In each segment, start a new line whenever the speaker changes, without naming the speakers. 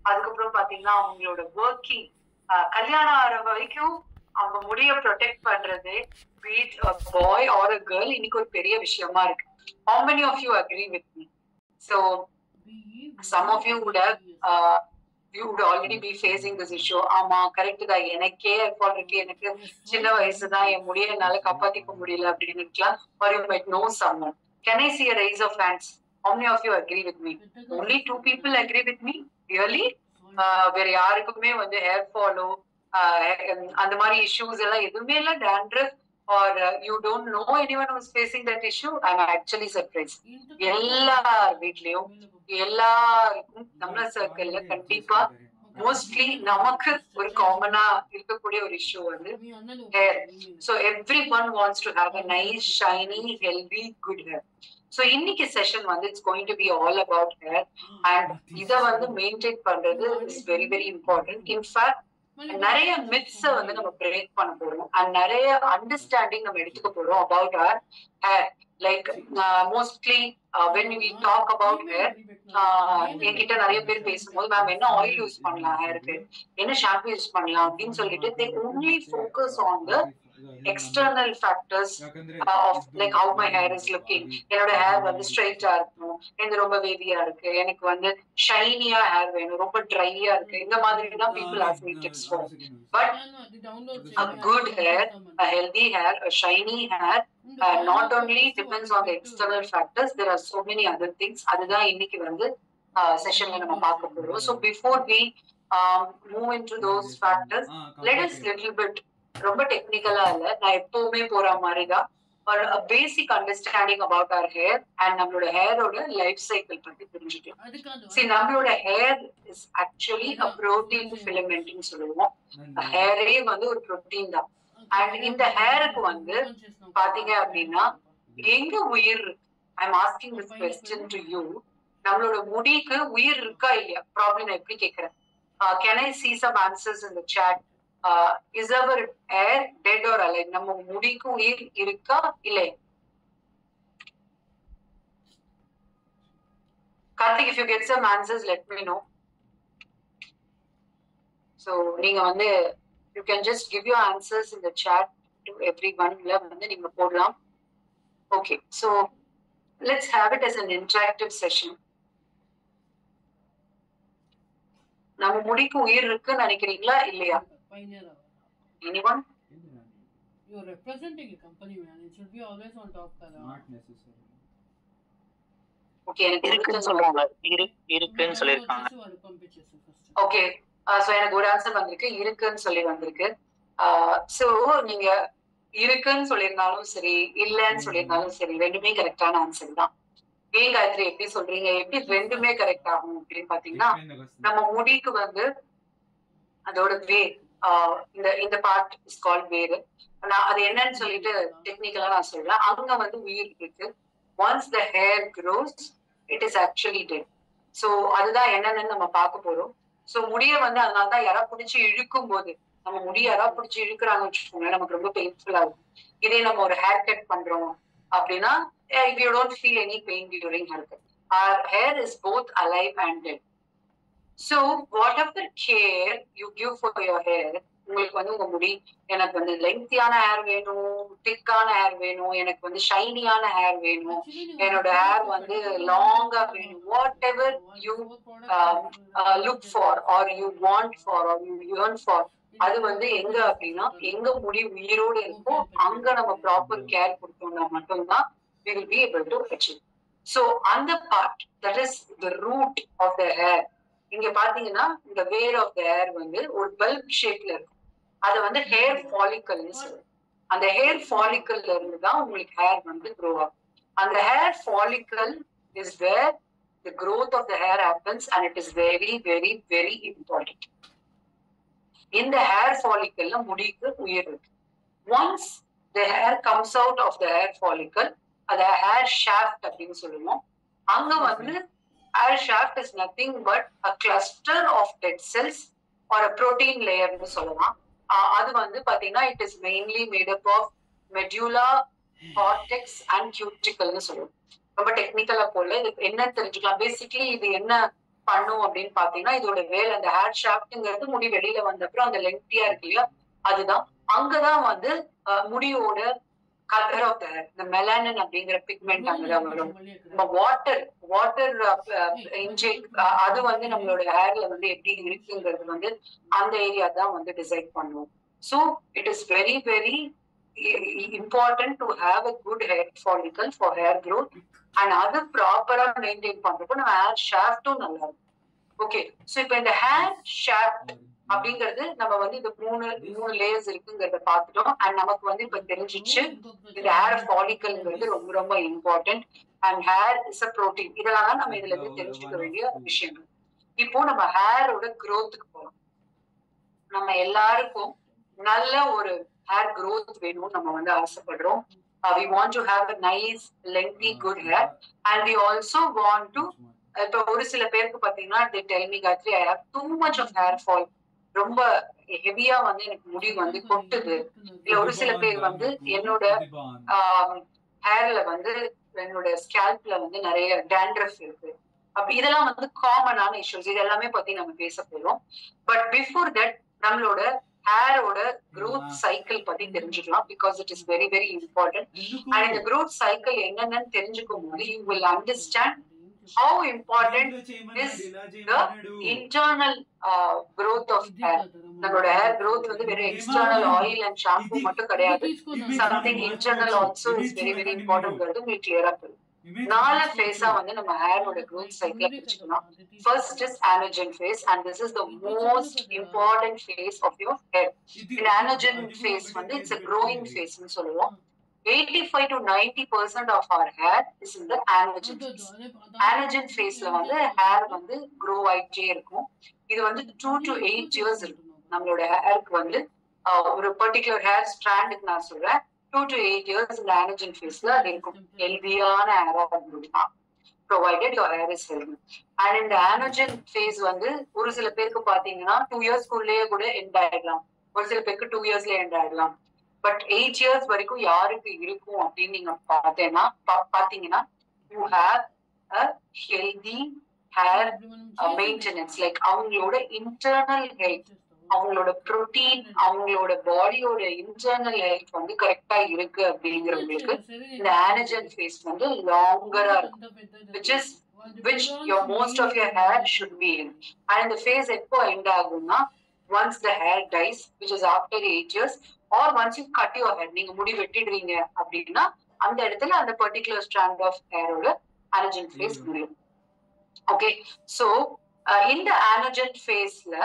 அதுக்கப்புறம் பாத்தீங்கன்னா அவங்களோட ஒர்க்கிங், கல்யாணம் ஆகிற வரைக்கும் அவங்க முடிய ப்ரொடெக்ட் பண்றது, be it a boy or a girl, இன்னைக்கு ஒரு பெரிய விஷயமா இருக்கு. How many of you agree with me? So some of you would have you would already be facing this issue. ஆமா கரெக்ட் தான், எனக்கே ஃபால் இருக்கு, எனக்கு சின்ன வயசு தான், என் முடிய என்னால காப்பாத்திக்க முடியல அப்படின்னு இருக்கலாம். or you might know someone. Can I see a raise of hands? How many of you agree with me? Only 2 people agree with me? Really? வேற யாருக்குமே வந்து ஹேர் ஃபாலோ அந்த மாதிரி இஷ்யூஸ் எல்லாம் எதுவுமே இல்ல? dandruff or you don't know anyone who is facing that issue? I'm actually surprised. எல்லார் வீட்லயும் எல்லாருக்கும் நம்ம சர்க்கிள்ல கண்டிப்பா மோஸ்ட்லி நமக்கு ஒரு காமனா இருக்கக்கூடிய ஒரு இஷ்யூ வந்து hair. So everyone wants to have a nice, shiny, healthy, good hair. So இன்னைக்கு செஷன் வந்து it's going to be all about hair. And இதை வந்து மெயின்டைன் பண்றது is very very important. In fact நிறைய மித்ஸை வந்து நம்ம பிரேக் பண்ண போறோம் அண்ட் நிறைய அண்டர்ஸ்டாண்டிங் நம்ம எடுத்துக்க போறோம் about hair. Like mostly when we talk about hair, என்கிட்ட நிறைய பேர் பேசும்போது மேம் என்ன ஆயில் யூஸ் பண்ணலாம் ஹேருக்கு, என்ன ஷாம்பு யூஸ் பண்ணலாம் அப்படின்னு சொல்லிட்டு they only focus on the external factors of like how my hair is looking. என்னோட ஹேர் வந்து ஸ்ட்ரைட்டா இருக்கணும், எனக்கு ரொம்ப வேவியா இருக்கு, எனக்கு வந்து ஷைனியா ஹேர் வேணும், ரொம்ப ட்ரையா இருக்கு, இந்த மாதிரி தான் people ask me tips for. But a good hair, a healthy hair, a shiny hair not only depends on the external factors, there are so many other things. அதுதான் இன்னைக்கு வந்து செஷன்ல நம்ம பார்க்க போறோம். So before we move into those factors, let us little bit, ரொம்ப டெக்னிக்கலா இல்ல, நான் எப்பவுமே போற மாதிரிதான் ஒரு basic understanding about our hair and நம்மளோட ஹேரோட லைஃப் சைக்கிள் பத்தி தெரிஞ்சுக்கலாம். சரி, நம்மளோட hair is actually a protein ஃபிலமெண்ட்னு சொல்லுவோம். ஹேரே வந்து ஒரு புரோட்டீன் தான். அண்ட் இந்த ஹேருக்கு வந்து பாத்தீங்க அப்படின்னா எங்க உயிர் இருக்கு? I am asking this question to you. நம்மளோட முடிக்கு உயிர் இருக்கா இல்லையா? ப்ராப்ளம் நான் எப்படி கேட்கிறேன். Can I see some answers in the chat? Is our hair dead or alive? நம்ம முடிக்கு உயிர் இருக்கா இல்லை? Karthik, if you get some answers, let me know. So நீங்க வந்து you can just give your answers in the chat to everyone. இல்ல வந்து நீங்க போடலாம். Okay, so let's have it as an interactive session. நம்ம முடிக்கு உயிர் இருக்குன்னு நினைக்கிறீங்களா இல்லையா? Anyone?
You're representing a company, man. It should be always on top.
Not necessary.
Okay, எனக்கு
இருக்குன்னு சொல்றாங்க. இருக்குன்னு சொல்லிருக்காங்க.
Okay, so எனக்கு ஒரு ஆன்சர் வந்திருக்கு, இருக்குன்னு சொல்லி வந்திருக்கு. So நீங்க இருக்குன்னு சொல்லியிருந்தாலும் சரி, இல்லைன்னு சொல்லியிருந்தாலும் சரி, ரெண்டுமே கரெக்டான ஆன்சர் தான். ஏன் காயத்ரி எப்படி சொல்றீங்க, எப்படி ரெண்டுமே கரெக்ட் ஆகும் அப்படின்னு பாத்தீங்கன்னா, நம்ம முடிக்கு வந்து அதோட வேர், இந்த பார்ட் இஸ் கால்ட் வேர். நான் அது என்னன்னு சொல்லிட்டு டெக்னிக்கலா நான் சொல்றேன். அங்க வந்து உயிர் இருக்கு. Once the hair grows it is actually dead. So அதுதான் என்னன்னு நம்ம பார்க்க போறோம். ஸோ முடிய வந்து அதனாலதான் யாரா பிடிச்சி இழுக்கும் போது, நம்ம முடிய யாரா பிடிச்சி இழுக்கிறாங்கன்னு வச்சுக்கோங்களேன், நமக்கு ரொம்ப பெயின்ஃபுல்லா இருக்கும். இதே நம்ம ஒரு ஹேர் கட் பண்றோம் அப்படின்னா you don't feel any pain during haircut. Our hair is both alive and dead. So whatever care you give for your hair, உங்களுக்கு வந்து உங்க முடி, எனக்கு வந்து லெங்க்தியான ஹேர் வேணும், திக்கான ஹேர் வேணும், எனக்கு வந்து ஷைனியான ஹேர் வேணும், என்னோட ஹேர் வந்து லாங்கா வேணும், what ever you look for are you want for are you yearn for, அது வந்து எங்க அப்படின்னா எங்க முடி உயிரோடு இருக்கோ அங்க நம்ம ப்ராப்பர் கேர் கொடுத்தோம்னா மட்டும்தான் we will be able to achieve. So on the part that is the root of the hair, இங்க பாத்தீங்கன்னா இந்த வேர் ஆஃப் த ஹேர் வந்து ஒரு பல்ப் ஷேப்ல இருக்கும். அது வந்து ஹேர் ஃபாலிக்கல்னு சொல்லுவோம். அந்த ஹேர் ஃபாலிக்கல்ல இருந்து தான் உங்களுக்கு ஹேர் வந்து க்ரோ ஆகும். அந்த hair follicle is where the growth of the hair happens and it is very very very important. இந்த ஹேர் ஃபாலிக்கல்ல முடிக்கு உயிர் இருக்கு. Once the hair comes out of the hair follicle, அத ஹேர் ஷாஃப்ட் அப்படின்னு சொல்லுவோம். அங்க வந்து hair shaft is nothing but a cluster of dead cells or a protein layer னு சொல்லலாம். அது வந்து பாத்தீங்கன்னா it is mainly made up of medulla, cortex and cuticle னு சொல்லுவோம். ரொம்ப டெக்னிக்கலா போல இது என்ன தெரிஞ்சுக்கலாம். பேசிக்கலி இது என்ன பண்ணும் அப்படின்னு பாத்தீங்கன்னா இதோட வேலை. அந்த ஹேர் ஷாஃப்ட்ங்கிறது முடி வெளியில வந்த அப்புறம் அந்த லெங்க்தியா இருக்கு இல்லையா, அதுதான். அங்கதான் வந்து முடியோட கலர் ஆஃப் த ஹேர், இந்த மெலானின் அப்படிங்கிற பிக்மெண்ட் அங்கதான் வரும். நம்ம வாட்டர் இன்டேக் அது வந்து நம்மளோட ஹேர்ல வந்து எப்படி இருக்குங்கிறது வந்து அந்த ஏரியா தான் வந்து டிசைட் பண்ணுவோம். So it is very very important to have a good hair follicle for hair growth, and அது ப்ராப்பரா மெயின்டைன் பண்றப்போ நம்ம ஹேர் ஷாஃப்டும் நல்லா இருக்கும். ஓகே, சோ இப்போ இந்த ஹேர் ஷாஃப்ட் அப்படிங்கிறது நம்ம வந்து இந்த மூணு லேயர்ஸ் இருக்குங்கிறத பார்த்துட்டோம். அண்ட் நமக்கு வந்து இப்ப தெரிஞ்சிச்சு இந்த ஹேர் ஃபாலிக்கல்ங்கிறது ரொம்ப ரொம்ப important, and hair is a protein. இதெல்லாம் தான் நம்ம இதுல இருந்து தெரிஞ்சுக்க வேண்டிய விஷயங்கள். இப்போ நம்ம ஹேரோட க்ரோத்துக்கு போறோம். நம்ம எல்லாருக்கும் நல்ல ஒரு hair growth வேணும்னு நம்ம வந்து ஆசைப்படுறோம். We want to have a nice lengthy good hair, and we also want to இப்போ ஒரு சில பேருக்கு பாத்தீங்கன்னா they tell me Gayatri, I have too much of hair fall, ரொம்ப ஹெவியா வந்து எனக்கு முடி வந்து கொட்டுது. இல்ல ஒரு சில பேர் வந்து என்னோட ஹேர்ல வந்து என்னோட ஸ்கேல்ப்ல வந்து நிறைய டேண்ட்ரஃப் இருக்கு. அப்படி இதெல்லாம் வந்து காமனான இஷ்யூஸ். இது எல்லாமே பத்தி நம்ம பேச போறோம். பட் பிஃபோர் தட் நம்மளோட ஹேரோட growth cycle பத்தி தெரிஞ்சுக்கலாம், because it is very very important. And இந்த growth cycle என்னன்னு தெரிஞ்சுக்கும் போது you will understand how important is the internal growth of hair. நம்மளோட ஹேர் growth வந்து வெறும் எக்ஸ்டர்னல் ஆயில் அண்ட் ஷாம்பு மட்டும் கிடையாது, something internal also is very very important. உங்களுக்கு கிளியரா தெரியும். 4 ஃபேஸா வந்து நம்ம ஹேரோட growth cycle பிரிச்சுக்கலாம். First is anagen phase, and this is the most important phase of your hair. In anagen phase வந்து it's a growing phase னு சொல்லுவோம். 85 to 90% of our hair is in the anagen phase. Anagen phaseல வந்து hair வந்து grow ஆயிட்டே இருக்கும். இது வந்து 2 to 8 years இருக்கும். நம்மளோட ஹேருக்கு வந்து ஒரு பர்டிகுலர் ஹேர் ஸ்ட்ராண்டுக்கு நான் சொல்றேன் 2 to 8 years இந்த anagen phaseல அது இருக்கும். ஹெல்தியான ஹேரா இருந்துச்சுன்னா, provided your hair is healthy. And இந்த anagen phase வந்து ஒரு சில பேருக்கு பாத்தீங்கன்னா 2 years குள்ளேயே கூட எண்ட் ஆயிடலாம், ஒரு சில பேருக்கு 2 yearsல எண்ட் ஆயிடலாம். பட் 8 years வரைக்கும் யாருக்கு இருக்கும் அப்படின்னு நீங்க பாத்தீங்கன்னா you have a healthy hair maintenance, like அவங்களோட internal health, அவங்களோட ப்ரோட்டீன், அவங்களோட பாடியோட இன்டர்னல் ஹெல்த் வந்து கரெக்டா இருக்கு அப்படிங்கிறவங்களுக்கு இந்த anagen phase வந்து லாங்கரா இருக்கும், which your most of your hair should be in. And இந்த phase எப்போ end ஆகும்னா once the hair dies, which is after 8 years, or once you cut your hair, நீங்க முடி வெட்டிடுறீங்க அப்படின்னா அந்த இடத்துல அந்த பர்டிகுலர் ஸ்ட்ராண்ட் ஆஃப் ஹேரோட anagen phase முடியும். ஓகே, சோ இந்த anagen phaseல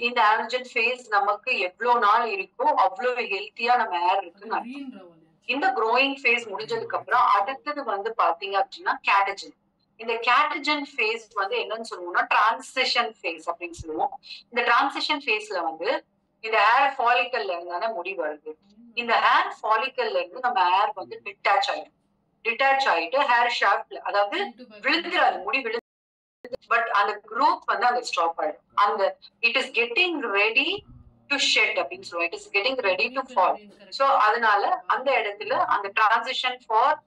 இந்த anagen phase நமக்கு எவ்வளவு நாள் இருக்கோ அவ்வளவு ஹெல்த்தியா நம்ம ஹேர் இருக்குன்னு அர்த்தம். இந்த growing phase முடிஞ்சதுக்கு அப்புறம் அடுத்தது வந்து பாத்தீங்க அப்படின்னா catechin. இந்த catechin phase வந்து என்னன்னு சொல்லுவோம்னா டிரான்சிஷன் phase அப்படின்னு சொல்லுவோம். இந்த டிரான்சிஷன் phaseல வந்து இந்த ஹேர் ஃபாலிக்கல்ல இருந்தானே முடி வருது. இந்த ஹேர் ஃபாலிக்கல்ல இருந்து நம்ம ஹேர் வந்து டிட்டாச் ஆயிட்டு ஹேர் ஷாஃப்ட்ல, அதாவது விழுந்துடாது, முடி விழுந்து, பட் அந்த growth வந்து அங்க ஸ்டாப் ஆயிடும். அந்த it is getting ready to shed அப்படின்னு சொல்லுவோம், it is getting ready to fall. So அதனால அந்த இடத்துல அந்த டிரான்சிஷன் ஃபார்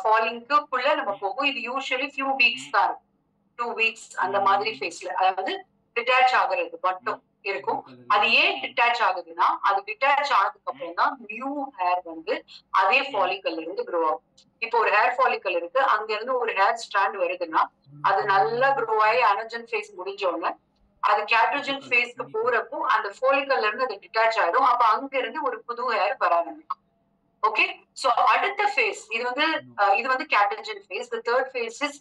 ஃபாலிங்குக்குள்ள நம்ம போகும். இது யூஸ்வலி ஃபியூ வீக்ஸ் தான் இருக்கும், 2 weeks அந்த மாதிரி ஃபேஸ்ல, அதாவது டிட்டாச் ஆகுறது மட்டும் இருக்கும். அது ஏன் டிட்டாச் ஆகுதுன்னா அது டிட்டாச் ஆனதுக்கு அப்புறம் தான் நியூ ஹேர் வந்து அதே ஃபாலிக்கல்ல இருந்து க்ரோ ஆகும். இப்போ ஒரு ஹேர் ஃபாலிக்கல் இருக்கு, அங்க இருந்து ஒரு ஹேர் ஸ்ட்ராண்ட் வருதுன்னா அது நல்லா க்ரோ ஆகி anagen phase முடிஞ்சோடனே அது catechin phaseக்கு போறப்போ அந்த ஃபாலிக்கல்ல இருந்து அது டிட்டாச் ஆயிடும். அப்ப அங்க இருந்து ஒரு புது ஹேர் வர ஆரம்பிக்கும். ஓகே, சோ அடுத்த ஃபேஸ் இது வந்து catechin phase. The third phase is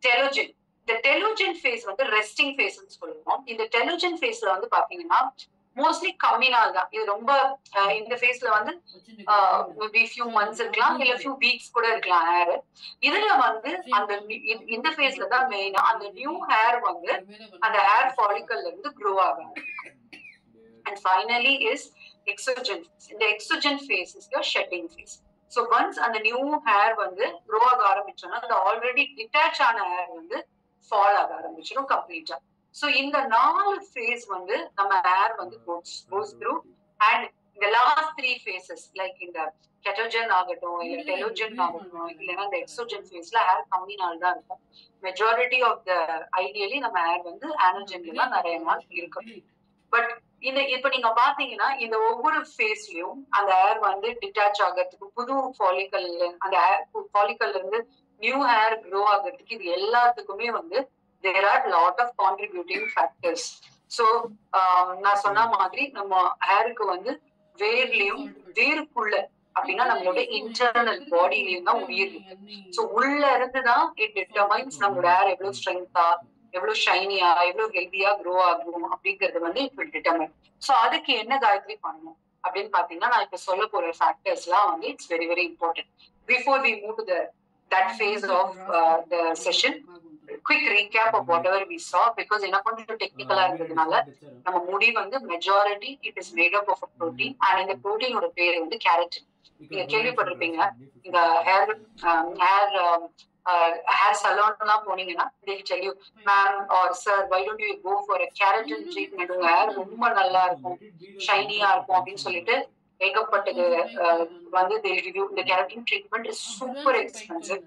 telogen. இந்த telogen phase வந்து ரெஸ்டிங் ஃபேஸ்னு சொல்லுவோம். இந்த telogen phaseல வந்து பாத்தீங்கன்னா மோஸ்ட்லி கம்மி நாள் தான். இது ரொம்ப இந்த ஃபேஸ்ல வந்து மேபி ஃபியூ மந்த்ஸ் இருக்கலாம், இல்ல ஃபியூ வீக்ஸ் கூட இருக்கலாம் ஹேர். இதுல வந்து அந்த இந்த ஃபேஸ்ல தான் மெயினா அந்த நியூ ஹேர் வந்து அந்த ஹேர் ஃபாலிக்கல்ல இருந்து க்ரோ ஆகும். And finally is exogen. இந்த exogen phase is the shedding phase. So once அந்த நியூ ஹேர் வந்து க்ரோ ஆக ஆரம்பிச்சோம்னா அந்த ஆல்ரெடி டிட்டாச் ஆன ஹேர் வந்து ஃபால் ஆக ஆரம்பிச்சிடும் கம்ப்ளீட்டா. சோ இந்த 4 ஃபேஸ் வந்து நம்ம ஹேர் வந்து goes through, and இந்த லாஸ்ட் 3 phases லைக் இந்த கெட்டோஜன் ஆகட்டும் இல்ல டெலோஜன் ஆகட்டும் இல்லைன்னா இந்த எக்ஸோஜன் ஃபேஸ்ல ஹேர் கம்மினால தான் இருக்கும். மெஜாரிட்டி ஆஃப் த ஐடியலி நம்ம ஹேர் வந்து ஆனோஜன்ல தான் நிறைய நாள் இருக்கும். பட் இப்ப நீங்க பாத்தீங்கன்னா இந்த ஒவ்வொரு ஃபேஸ்லயும் அந்த ஹேர் வந்து டிட்டாச் ஆகிறதுக்கு புது ஃபாலிக்கல் அந்த ஃபாலிக்கல்ல இருந்து நியூ ஹேர் க்ரோ ஆகிறதுக்கு இது எல்லாத்துக்குமே வந்து there are lot of contributing factors. So நான் சொன்ன மாதிரி நம்ம ஹேருக்கு வந்து வேருக்குள்ள அப்படின்னா நம்மளோட இன்டர்னல் பாடியிலயும் தான் உயிர் இருக்கு. ஸோ உள்ள இருந்துதான் இட் டிட்டர்மைன்ஸ் நம்மளோட ஹேர் எவ்வளவு ஸ்ட்ரென்த்தா எவ்வளவு ஷைனியா எவ்வளவு ஹெல்தியா க்ரோ ஆகும் அப்படிங்கறது வந்து இட் வில் டிட்டர்மைன். ஸோ அதுக்கு என்ன காயத்ரி பண்ணணும் அப்படின்னு பாத்தீங்கன்னா நான் இப்ப சொல்ல போற ஃபேக்டர்ஸ் எல்லாம் வந்து it's very very important. Before we move to that phase of the session, quick recap of whatever we saw because என்ன கொஞ்சம் டெக்னிக்கலா இருந்ததுனால நம்ம முடி வந்து majority it is made up of protein and இந்த ப்ரோட்டீனோட பேர் வந்து கேரட்டின். நீங்க கேள்விப்பட்டிருப்பீங்க. இந்த hair salon எல்லாம் போனீங்கன்னா they will tell you ma'am or sir why don't you go for a keratin treatment, உங்க hair ரொம்ப நல்லா இருக்கும் ஷைனியா இருக்கும் அப்படின்னு சொல்லிட்டு ஏகப்பட்டது வந்து they will give you the keratin treatment is super expensive.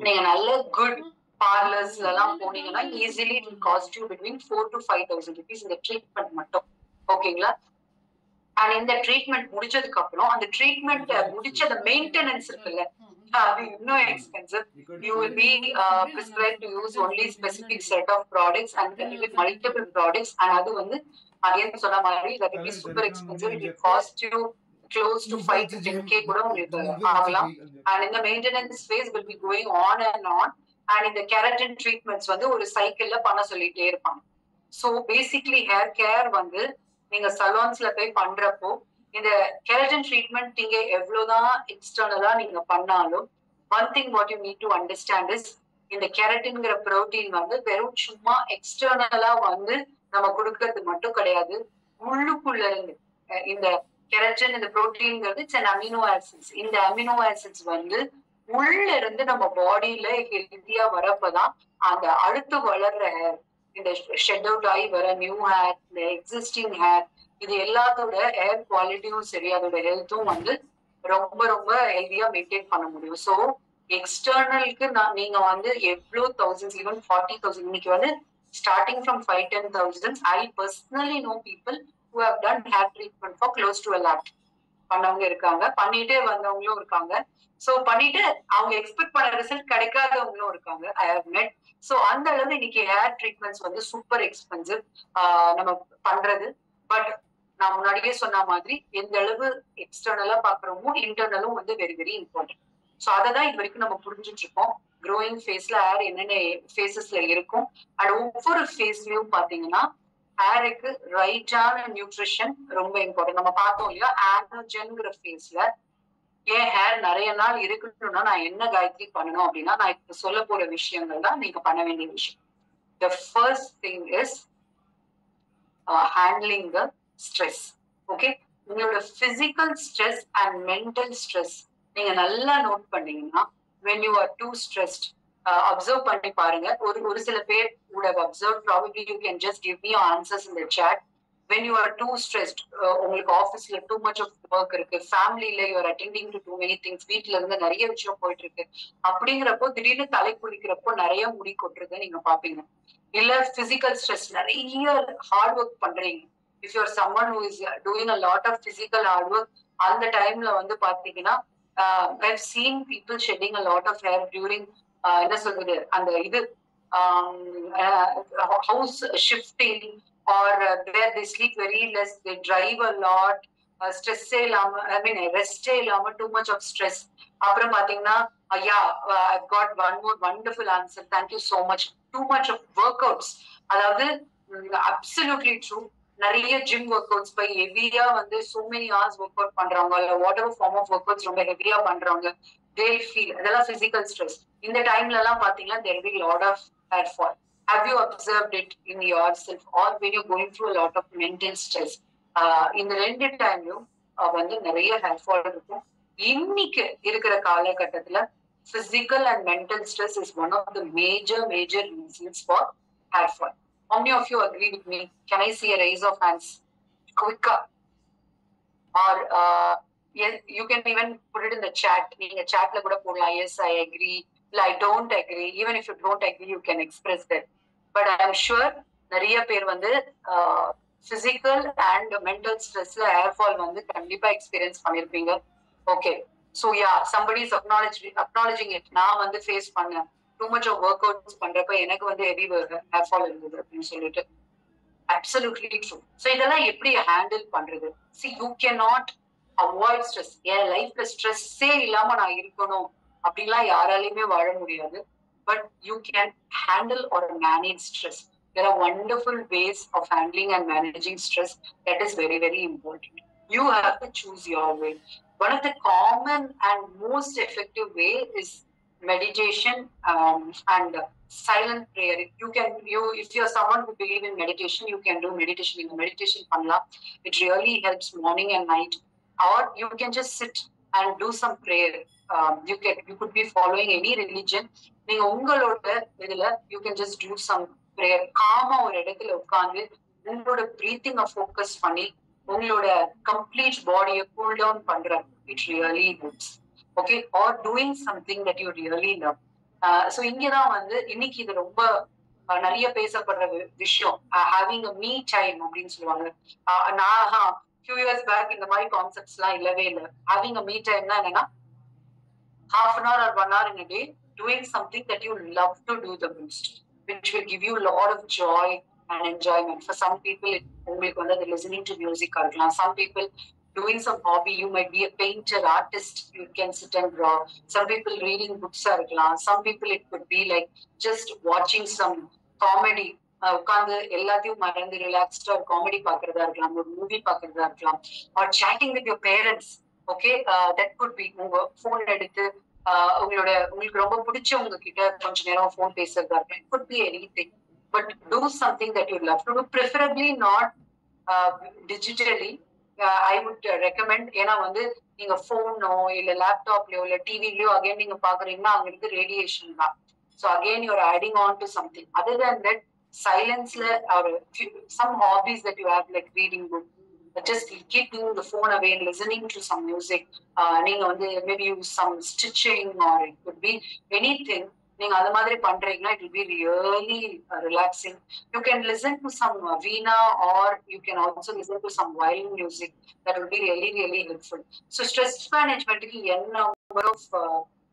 நீங்க நல்ல குட் பார்லர்ஸ்ல எல்லாம் போனீங்கன்னா easily it will cost you between 4,000 to 5,000 rupees இந்த ட்ரீட்மெண்ட் மட்டும். ஓகேங்களா? அண்ட் இந்த ட்ரீட்மெண்ட் முடிச்சதுக்கு அப்புறம் அந்த ட்ரீட்மெண்ட் முடிச்ச மெயின்டெனன்ஸ் இருக்குல்ல அது இன்னும் expensive. You will be prescribed to use only specific set of products and with multiple products and அது வந்து அகைன் சொன்ன மாதிரி that will be super expensive. It will cost you close to 5 to 10k கூட உங்களுக்கு ஆகலாம். and in the maintenance phase will be going on and on and இந்த keratin treatments வந்து ஒரு சைக்கிள்ல பண்ண சொல்லிட்டே இருப்பாங்க. so basically hair care வந்து நீங்க சலூன்ஸ்ல போய் பண்றப்போ இந்த keratin treatment நீங்க எவ்வளவுதான் எக்ஸ்டர்னலா நீங்க பண்ணாலும் one thing what you need to understand is இந்த கெரட்டின்ங்கிற புரோட்டீன் வந்து வெறும் சும்மா எக்ஸ்டர்னலா வந்து நம்ம கொடுக்கறது மட்டும் கிடையாது. உள்ளுக்குள்ள இருந்து இந்த கெரட்டின் இந்த புரோட்டீன்ங்கிறது இட்ஸ் அன் அமினோ ஆசிட்ஸ். இந்த அமினோ ஆசிட்ஸ் வந்து உள்ள இருந்து நம்ம பாடியில ஹெல்த்தியா வரப்பதான் அந்த அடுத்து வளர்ற ஹேர், இந்த ஷெட் அவுட் ஆகி வர நியூ ஹேர், இந்த எக்ஸிஸ்டிங் ஹேர், இது எல்லாத்தோட ஹேர் குவாலிட்டியும் சரி அதோட ஹெல்த்தும் வந்து ரொம்ப ரொம்ப ஹெல்த்தியா மெயின்டைன் பண்ண முடியும். ஸோ எக்ஸ்டர்னலுக்கு நீங்க வந்து எவ்வளோ thousands, ஈவன் 40,000 இன்னைக்கு வந்து starting from 5-10,000. I personally know people who have done hair treatment for close to 1 lakh பண்ணவங்க இருக்காங்க, பண்ணிட்டே வந்தவங்களும் இருக்காங்க. ஸோ பண்ணிட்டு அவங்க எக்ஸ்பெக்ட் பண்ண ரிசல்ட் கிடைக்காதவங்களும் இருக்காங்க. ஐ ஹவ் மெட். ஸோ அந்த அளவு இன்னைக்கு ஹேர் ட்ரீட்மெண்ட்ஸ் வந்து சூப்பர் எக்ஸ்பென்சிவ் நம்ம பண்றது. பட் நான் முன்னாடியே சொன்ன மாதிரி எந்த அளவு எக்ஸ்டர்னலா பாக்குறோமோ இன்டர்னலும் வந்து வெரி வெரி இம்பார்ட்டன்ட். ஸோ அதை தான் இது வரைக்கும் நம்ம புரிஞ்சுட்டு இருக்கோம். க்ரோயிங் ஃபேஸ்ல ஹேர் என்னென்ன ஃபேஸஸ்ல இருக்கும் அண்ட் ஒவ்வொரு ஃபேஸ்லயும் பாத்தீங்கன்னா ஹேருக்கு ரைட்டான நியூட்ரிஷன் ரொம்ப இம்பார்ட்டன்ட். நம்ம பார்த்தோம் இல்லையா, ஆனோஜன்ங்கிற ஃபேஸ்ல ஏன் ஹேர் நிறைய நாள் இருக்கணும்னா நான் என்ன காயத்ரி பண்ணணும் அப்படின்னா நான் இப்ப சொல்ல போற விஷயங்கள் தான் நீங்க பண்ண வேண்டிய விஷயம். The first thing is handling the stress. Okay, உங்களோட physical stress and mental stress நீங்க நல்லா நோட் பண்ணீங்கன்னா when you are too stressed, observe பண்ணி பாருங்க. ஒரு சில பேர் would have observed, probably you can just give me your answers in the chat. when you are too stressed, உங்களுக்கு ஆஃபீஸ்ல too much of work இருக்கு, ஃபேமிலியில you are attending to too many things, வீட்டுல இருந்து நிறைய விஷயம் போயிட்டு இருக்கு அப்படிங்கிறப்போ திடீர்னு தலை குளிக்கிறப்போ நிறைய முடி கொட்டுறதை நீங்க பாப்பீங்க. இல்ல பிசிக்கல் ஸ்ட்ரெஸ் நிறைய ஹார்ட் ஒர்க் பண்றீங்க, if you are someone who is doing a lot of physical hard work, அந்த டைம்ல வந்து பாத்தீங்கன்னா I've seen people shedding a lot of hair during என்ன சொல்றது அந்த இது house shifting or where they sleep very less, they drive a lot, stress இல்லாம I mean rest இல்லாம too much of stress. அப்புறம் பாத்தீங்கன்னா I've got one more wonderful answer, thank you so much. too much of workouts, அதாவது absolutely true. நிறைய gym workouts போய் ஹெவியா வந்து so many hours work out பண்றவங்க இல்ல whatever form of workouts ரொம்ப ஹெவியா பண்றவங்க they feel அதெல்லாம் பிசிக்கல் ஸ்ட்ரெஸ். இந்த டைம்ல எல்லாம் பாத்தீங்கன்னா there will be lot of hair fall. Have you observed it in yourself or when you're going through a lot of mental stress? இந்த ரெண்டு டைம்லயும் வந்து நிறைய ஹேர் ஃபால் இருக்கும். இன்னைக்கு இருக்கிற காலகட்டத்துல physical and mental stress is one of the major reasons for hair fall. How many of you agree with me? Can I see a raise of hands? Quicker. or yes, you can even put it in the chat. நீங்க chatல கூட போடலாம், yes I agree, I don't agree. Even if you don't agree, you can express that. But I'm sure நிறைய பேர் வந்து physical and mental stressல hair fall வந்து கண்டிப்பா experience பண்ணிருப்பீங்க. Okay, so yeah, somebody is acknowledging it. நான் வந்து face பண்ணேன், too much of workouts பண்றப்ப எனக்கு வந்து heavy hair fall இருந்தது அப்படின்னு சொல்லிட்டு. Absolutely true. So இதெல்லாம் எப்படி ஹேண்டில் பண்றது? See, you cannot avoid stress. என் லைஃப்ல ஸ்ட்ரெஸ்ஸே இல்லாம நான் இருக்கணும் அப்படின்லாம் யாராலையுமே வாழ முடியாது. But you can handle or manage stress. There are wonderful ways of handling and managing stress. That is very, very important. You have to choose your way. One of the common and most effective way is meditation and silent prayer. If you're someone who believe in meditation, you can do meditation. In meditation panla, it really helps morning and night. Or you can just sit and do some prayer. You could be following any religion. நீங்க உங்களோட இதுல you can just do some prayer. காமா ஒரு இடத்துல உட்கார்ந்து உங்களோட பிரீத்திங்க focus பண்ணி உங்களோட கம்ப்ளீட் பாடியை கூல் டவுன் பண்ற, it really helps. Okay, or doing something that you really love. So இங்கதான் வந்து இன்னைக்கு இது ரொம்ப நிறைய பேசப்படுற விஷயம், ஹேவிங் அ மீ டைம் அப்படின்னு சொல்லுவாங்க. நான் few years back இந்த மாதிரி கான்செப்ட்ஸ் எல்லாம் இல்லவே இல்லை. ஹேவிங் அ மீ டைம்னா என்னன்னா, half an hour or 1 hour in a day doing something that you love to do the most, which will give you a lot of joy and enjoyment. For some people, உங்களுக்கு வந்து listening to music இருக்கலாம். Some people doing some hobby. You might be a painter, artist, you can sit and draw. Some people reading books இருக்கலாம். Some people it could be like just watching some comedy. உட்காந்து எல்லாத்தையும் மறந்து ரிலாக்ஸ்டா ஒரு comedy பாக்குறதா இருக்கலாம், ஒரு movie பாக்குறதா இருக்கலாம். Or chatting with your parents. Okay, that could be உங்க போன் எடுத்து உங்களுக்கு ரொம்ப பிடிச்சவங்க கிட்ட கொஞ்ச நேரம் போன் பேசுறதா இருக்கலாம். It could be anything, but do something that you love to do, preferably not digitally. I would recommend. ஏன்னா வந்து நீங்க போனோ இல்ல லேப்டாப்லயோ இல்ல டிவிலயோ அகைன் நீங்க பாக்குறீங்கன்னா அங்க இருக்கு ரேடியேஷன் தான். So again you're adding on to something. Other than that, silenceல or some hobbies that you have like reading book, just keeping the phone away and listening to some music. நீங்க வந்து maybe use some stitching or it could be anything. நீங்க அது மாதிரி பண்றீங்கன்னா it will be really relaxing. You can listen to some veena or you can also listen to some violin music. That will be really, really helpful. So stress management க்கு என்ன number of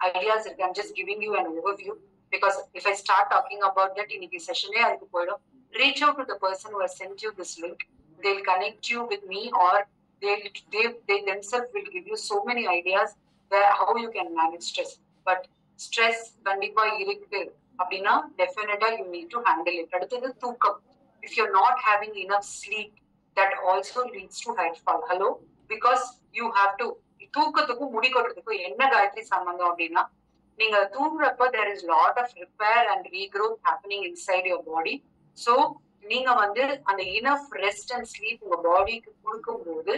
ideas இருக்கு. I'm just giving you an overview because if I start talking about that இன்னைக்கு செஷனே அதுக்கு போயிடும். Reach out to the person who has sent you this link. They'll connect you with me or they themselves will give you so many ideas where how you can manage stress. But stress கண்டிப்பா இருக்கு அப்படின்னா definitely you need to handle it. அடுத்தது தூக்கம். If you're not having enough sleep, that also leads to hair fall. Hello, because you have to தூக்கத்துக்கும் முடி கொட்டுறதுக்கும் என்ன காயத்ரி சம்பந்தம் அப்படின்னா, நீங்க தூங்குறப்ப there is lot of repair and regrowth happening inside your body. So நீங்க வந்து அந்த enough rest and sleep உங்க பாடிக்கு கொடுக்கும் போது